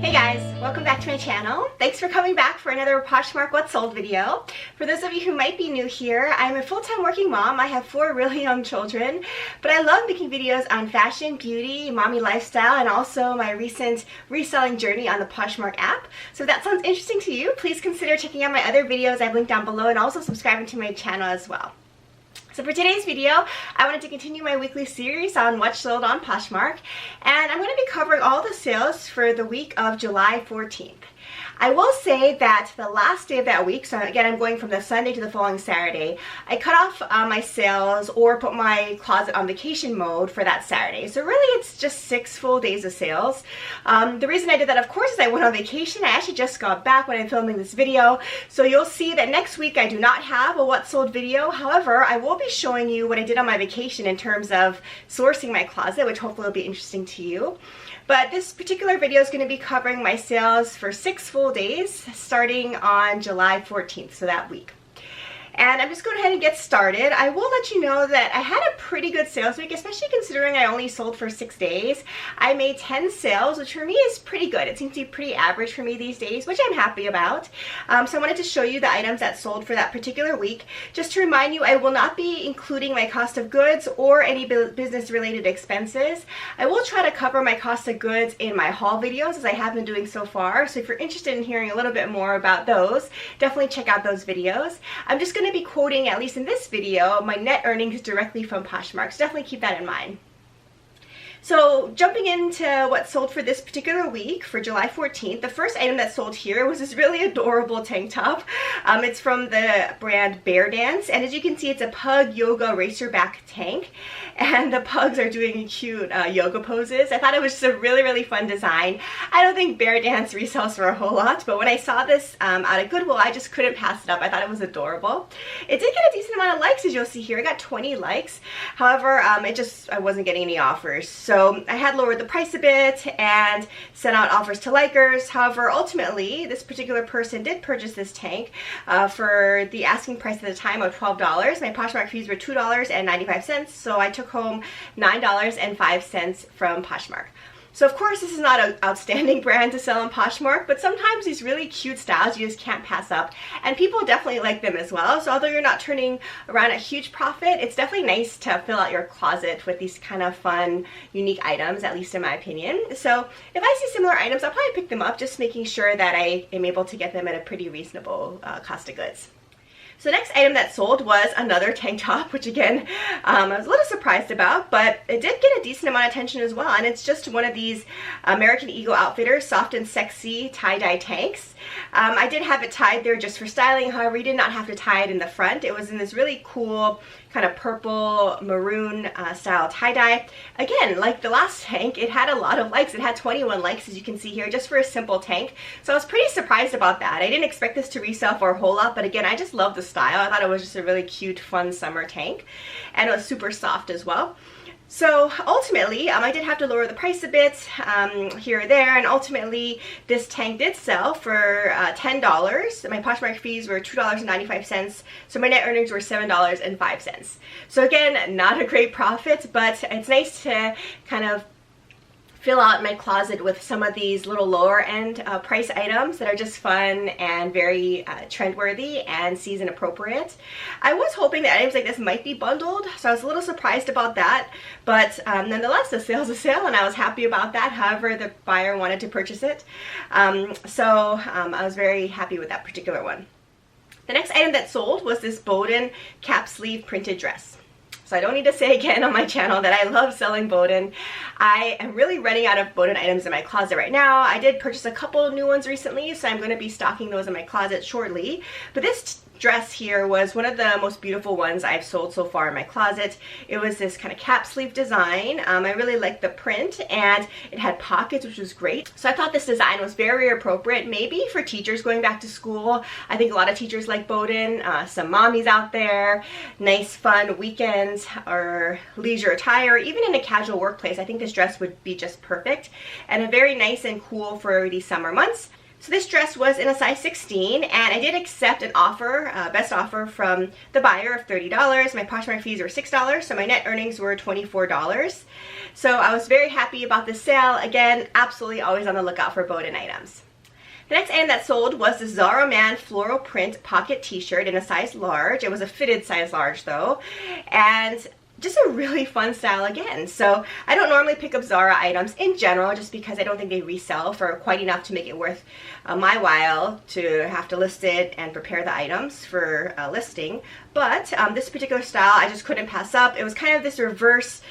Hey guys, welcome back to my channel. Thanks for coming back for another Poshmark What Sold video. For those of you who might be new here, I'm a full-time working mom. I have 4 really young children, but I love making videos on fashion, beauty, mommy lifestyle, and also my recent reselling journey on the Poshmark app. So if that sounds interesting to you, please consider checking out my other videos I've linked down below and also subscribing to my channel as well. So for today's video, I wanted to continue my weekly series on what sold on Poshmark, and I'm going to be covering all the sales for the week of July 14th. I will say that the last day of that week, so again I'm going from the Sunday to the following Saturday, I cut off my sales or put my closet on vacation mode for that Saturday. So really it's just 6 full days of sales. The reason I did that, of course, is I went on vacation. I actually just got back when I'm filming this video. So you'll see that next week I do not have a what sold video. However, I will be showing you what I did on my vacation in terms of sourcing my closet, which hopefully will be interesting to you. But this particular video is going to be covering my sales for 6 full days starting on July 14th, so that week. And I'm just going ahead and get started. I will let you know that I had a pretty good sales week, especially considering I only sold for 6 days. I made 10 sales, which for me is pretty good. It seems to be pretty average for me these days, which I'm happy about. So I wanted to show you the items that sold for that particular week. Just to remind you, I will not be including my cost of goods or any business-related expenses. I will try to cover my cost of goods in my haul videos, as I have been doing so far. So if you're interested in hearing a little bit more about those, definitely check out those videos. I'm just going to be quoting, at least in this video, my net earnings directly from Poshmark, so definitely keep that in mind. So jumping into what sold for this particular week for July 14th, the first item that sold here was this really adorable tank top. It's from the brand Bear Dance, and as you can see, it's a pug yoga racerback tank, and the pugs are doing cute yoga poses. I thought it was just a really fun design. I don't think Bear Dance resells for a whole lot, but when I saw this out of Goodwill, I just couldn't pass it up. I thought it was adorable. It did get a decent amount of likes, as you'll see here. I got 20 likes. However, I wasn't getting any offers. So I had lowered the price a bit and sent out offers to likers. However, ultimately, this particular person did purchase this tank for the asking price at the time of $12. My Poshmark fees were $2.95, so I took home $9.05 from Poshmark. So of course this is not an outstanding brand to sell on Poshmark, but sometimes these really cute styles you just can't pass up, and people definitely like them as well. So although you're not turning around a huge profit, it's definitely nice to fill out your closet with these kind of fun, unique items, at least in my opinion. So if I see similar items, I'll probably pick them up, just making sure that I am able to get them at a pretty reasonable cost of goods. So the next item that sold was another tank top, which again, I was a little surprised about, but it did get a decent amount of attention as well. And it's just one of these American Eagle Outfitters soft and sexy tie-dye tanks. I did have it tied there just for styling. However, you did not have to tie it in the front. It was in this really cool kind of purple maroon style tie-dye. Again, like the last tank, it had a lot of likes. It had 21 likes, as you can see here, just for a simple tank. So I was pretty surprised about that. I didn't expect this to resell for a whole lot, but again, I just love the style. I thought it was just a really cute, fun summer tank, and it was super soft as well. So ultimately, I did have to lower the price a bit here or there, and ultimately this tank did sell for $10. My Poshmark fees were $2.95, so my net earnings were $7.05. So again, not a great profit, but it's nice to kind of fill out my closet with some of these little lower end price items that are just fun and very trendworthy and season appropriate. I was hoping that items like this might be bundled, so I was a little surprised about that, but nonetheless, a sale's a sale, and I was happy about that. However, the buyer wanted to purchase it, so I was very happy with that particular one. The next item that sold was this Boden cap sleeve printed dress. So I don't need to say again on my channel that I love selling Boden. I am really running out of Boden items in my closet right now. I did purchase a couple new ones recently, so I'm going to be stocking those in my closet shortly. But this dress here was one of the most beautiful ones I've sold so far in my closet. It was this kind of cap sleeve design. I really liked the print, and it had pockets, which was great. So I thought this design was very appropriate, maybe for teachers going back to school. I think a lot of teachers like Boden, some mommies out there, nice fun weekends or leisure attire, even in a casual workplace. I think this dress would be just perfect, and a very nice and cool for these summer months. So this dress was in a size 16, and I did accept an offer, best offer from the buyer of $30. My Poshmark fees were $6, so my net earnings were $24. So I was very happy about this sale. Again, absolutely always on the lookout for Boden items. The next item that sold was the Zara Man floral print pocket t-shirt in a size large. It was a fitted size large though, and just a really fun style again. So I don't normally pick up Zara items in general just because I don't think they resell for quite enough to make it worth my while to have to list it and prepare the items for listing. But this particular style I just couldn't pass up. It was kind of this reverse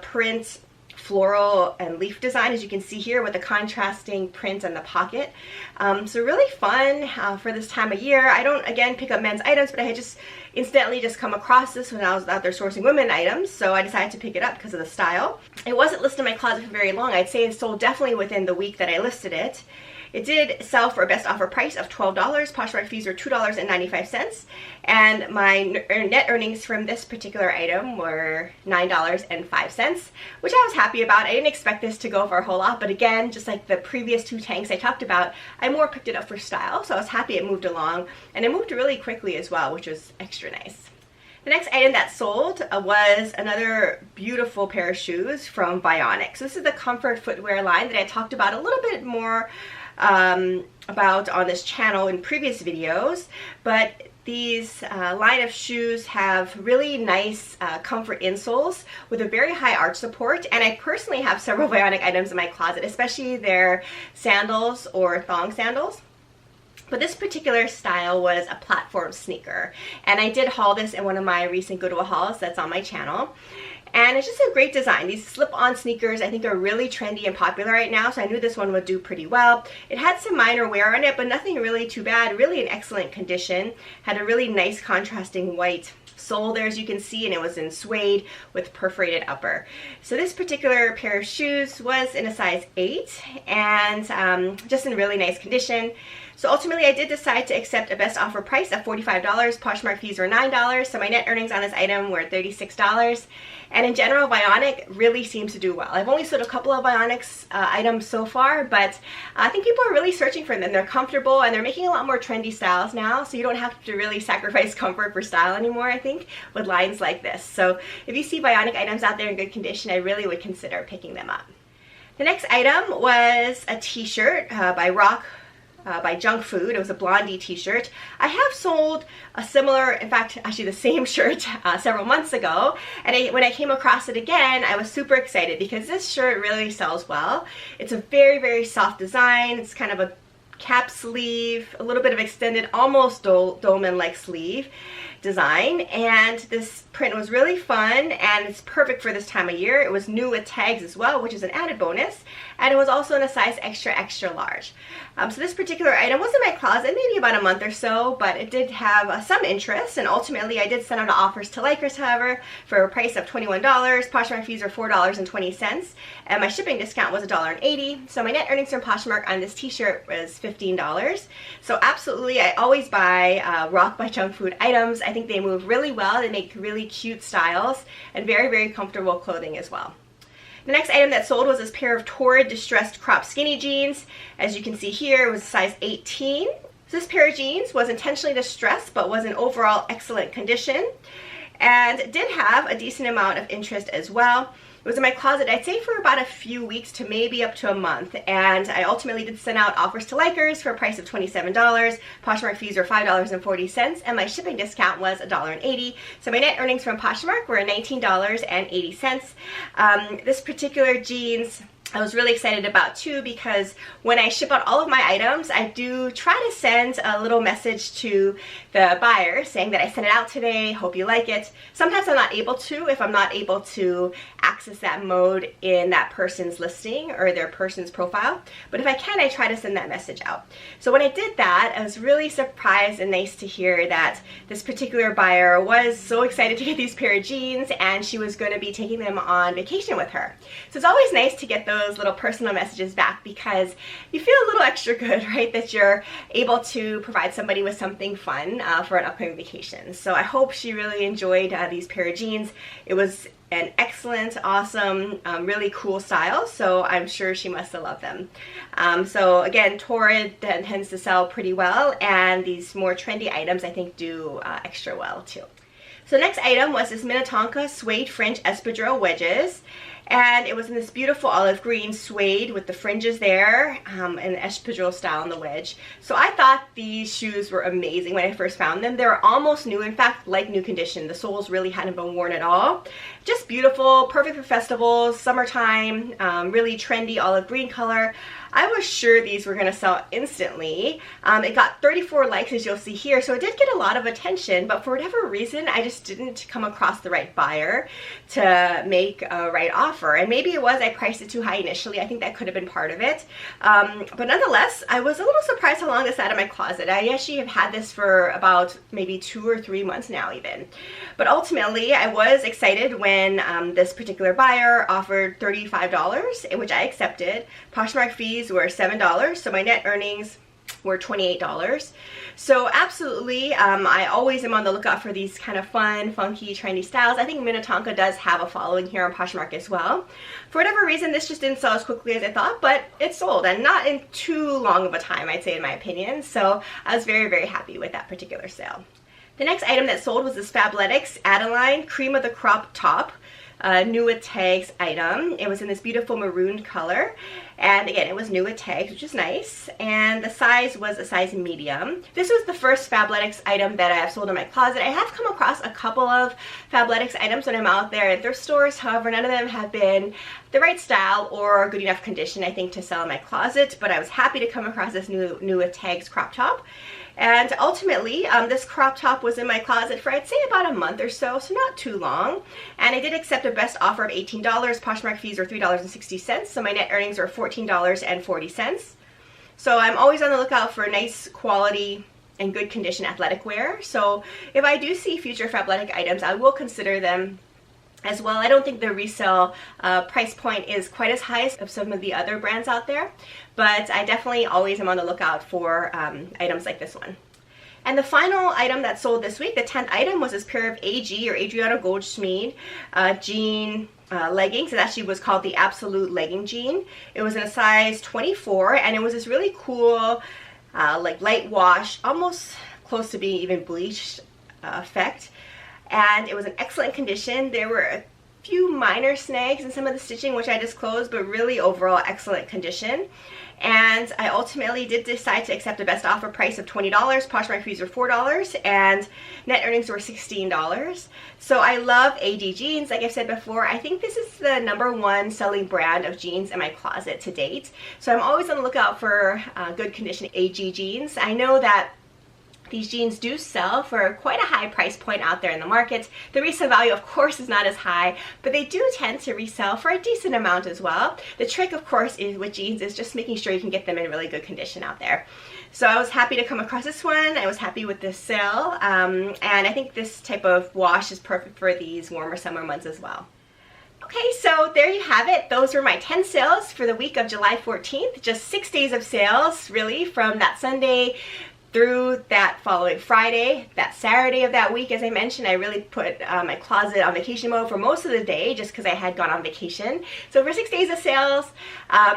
print floral and leaf design, as you can see here, with the contrasting print on the pocket. So really fun for this time of year. I don't, again, pick up men's items, but I had just instantly just come across this when I was out there sourcing women items, so I decided to pick it up because of the style. It wasn't listed in my closet for very long. I'd say it sold definitely within the week that I listed it. It did sell for a best offer price of $12. Poshmark fees were $2.95, and my net earnings from this particular item were $9.05, which I was happy about. I didn't expect this to go for a whole lot, but again, just like the previous two tanks I talked about, I more picked it up for style, so I was happy it moved along, and it moved really quickly as well, which was extra nice. The next item that sold was another beautiful pair of shoes from Vionic. So this is the comfort footwear line that I talked about a little bit more about on this channel in previous videos, but these line of shoes have really nice comfort insoles with a very high arch support, and I personally have several Vionic items in my closet, especially their sandals or thong sandals. But this particular style was a platform sneaker, and I did haul this in one of my recent Goodwill hauls that's on my channel. And it's just a great design. These slip-on sneakers I think are really trendy and popular right now, so I knew this one would do pretty well. It had some minor wear on it, but nothing really too bad. Really in excellent condition. Had a really nice contrasting white sole there, as you can see, and it was in suede with perforated upper. So this particular pair of shoes was in a size 8 and just in really nice condition. So ultimately I did decide to accept a best offer price of $45. Poshmark fees were $9, so my net earnings on this item were $36. And in general, Vionic really seems to do well. I've only sold a couple of Vionics items so far, but I think people are really searching for them. They're comfortable, and they're making a lot more trendy styles now, so you don't have to really sacrifice comfort for style anymore, I think, with lines like this. So if you see Vionic items out there in good condition, I really would consider picking them up. The next item was a t-shirt by Junk Food. It was a Blondie t-shirt. I have sold a similar, in fact, actually the same shirt several months ago, and when I came across it again, I was super excited because this shirt really sells well. It's a very, very soft design. It's kind of a cap sleeve, a little bit of extended, almost dolman-like sleeve design, and this print was really fun, and it's perfect for this time of year. It was new with tags as well, which is an added bonus, and it was also in a size extra, extra large. So this particular item was in my closet maybe about a month or so, but it did have some interest, and ultimately I did send out offers to likers, however, for a price of $21. Poshmark fees are $4.20, and my shipping discount was $1.80, so my net earnings from Poshmark on this t-shirt was $15. So absolutely, I always buy Rock by Junk Food items. I think they move really well. They make really cute styles and very, very comfortable clothing as well. The next item that sold was this pair of Torrid distressed crop skinny jeans. As you can see here, it was size 18. So this pair of jeans was intentionally distressed but was in overall excellent condition and did have a decent amount of interest as well. It was in my closet, I'd say, for about a few weeks to maybe up to a month, and I ultimately did send out offers to likers for a price of $27. Poshmark fees were $5.40, and my shipping discount was $1.80. So my net earnings from Poshmark were $19.80. This particular jeans I was really excited about too, because when I ship out all of my items, I do try to send a little message to the buyer saying that I sent it out today, hope you like it. Sometimes I'm not able to if I'm not able to access that mode in that person's listing or their person's profile, but if I can, I try to send that message out. So when I did that, I was really surprised and nice to hear that this particular buyer was so excited to get these pair of jeans, and she was going to be taking them on vacation with her. So it's always nice to get those little personal messages back, because you feel a little extra good, right, that you're able to provide somebody with something fun for an upcoming vacation. So I hope she really enjoyed these pair of jeans. It was an excellent, awesome, really cool style, so I'm sure she must have loved them. So again, Torrid tends to sell pretty well, and these more trendy items I think do extra well too. So next item was this Minnetonka Suede French espadrille wedges. And it was in this beautiful olive green suede with the fringes there, and the espadrille style in the wedge. So I thought these shoes were amazing when I first found them. They were almost new, in fact, like new condition. The soles really hadn't been worn at all. Just beautiful, perfect for festivals, summertime, really trendy olive green color. I was sure these were going to sell instantly. It got 34 likes, as you'll see here, so it did get a lot of attention, but for whatever reason, I just didn't come across the right buyer to make a right offer. And maybe it was I priced it too high initially. I think that could have been part of it. But nonetheless, I was a little surprised how long this had in my closet. I actually have had this for about maybe 2 or 3 months now even. But ultimately, I was excited when this particular buyer offered $35, which I accepted. Poshmark fees were $7, so my net earnings were $28. So absolutely, I always am on the lookout for these kind of fun, funky, trendy styles. I think Minnetonka does have a following here on Poshmark as well. For whatever reason, this just didn't sell as quickly as I thought, but it sold, and not in too long of a time, I'd say, in my opinion. So I was very, very happy with that particular sale. The next item that sold was this Fabletics Adeline Cream of the Crop top. New with tags item. It was in this beautiful maroon color, and again, it was new with tags, which is nice, and the size was a size medium. This was the first Fabletics item that I have sold in my closet. I have come across a couple of Fabletics items when I'm out there at thrift stores. However, none of them have been the right style or good enough condition, I think, to sell in my closet, but I was happy to come across this new with tags crop top. And ultimately, this crop top was in my closet for, I'd say, about a month or so, so not too long. And I did accept a best offer of $18. Poshmark fees were $3.60, so my net earnings were $14.40. So I'm always on the lookout for nice quality and good condition athletic wear. So if I do see future Fabletic items, I will consider them as well. I don't think the resale price point is quite as high as some of the other brands out there, but I definitely always am on the lookout for items like this one. And the final item that sold this week, the 10th item, was this pair of AG or Adriana Goldsmith jean leggings. It actually was called the Absolute Legging Jean. It was in a size 24, and it was this really cool like light wash, almost close to being even bleached effect. And it was in excellent condition. There were a few minor snags in some of the stitching, which I disclosed, but really overall excellent condition. And I ultimately did decide to accept a best offer price of $20. Poshmark fees were $4, and net earnings were $16. So I love AG jeans. Like I've said before, I think this is the #1 selling brand of jeans in my closet to date. So I'm always on the lookout for good condition AG jeans. I know that these jeans do sell for quite a high price point out there in the market. The resale value, of course, is not as high, but they do tend to resell for a decent amount as well. The trick, of course, is with jeans is just making sure you can get them in really good condition out there. So I was happy to come across this one. I was happy with this sale, and I think this type of wash is perfect for these warmer summer months as well. Okay, so there you have it. Those were my 10 sales for the week of July 14th. Just 6 days of sales, really, from that Sunday through that following Friday. That Saturday of that week, as I mentioned, I really put my closet on vacation mode for most of the day just because I had gone on vacation. So for 6 days of sales,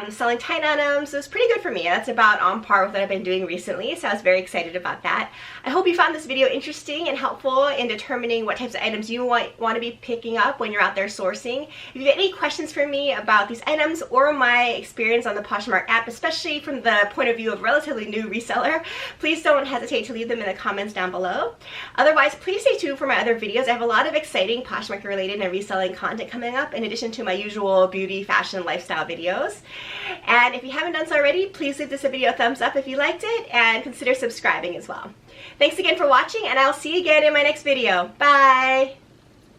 selling 10 items, it was pretty good for me. That's about on par with what I've been doing recently, so I was very excited about that. I hope you found this video interesting and helpful in determining what types of items you want to be picking up when you're out there sourcing. If you have any questions for me about these items or my experience on the Poshmark app, especially from the point of view of a relatively new reseller, please don't hesitate to leave them in the comments down below. Otherwise, please stay tuned for my other videos. I have a lot of exciting Poshmark related and reselling content coming up, in addition to my usual beauty, fashion, lifestyle videos. And if you haven't done so already, please leave this video a thumbs up if you liked it, and consider subscribing as well. Thanks again for watching, and I'll see you again in my next video. Bye!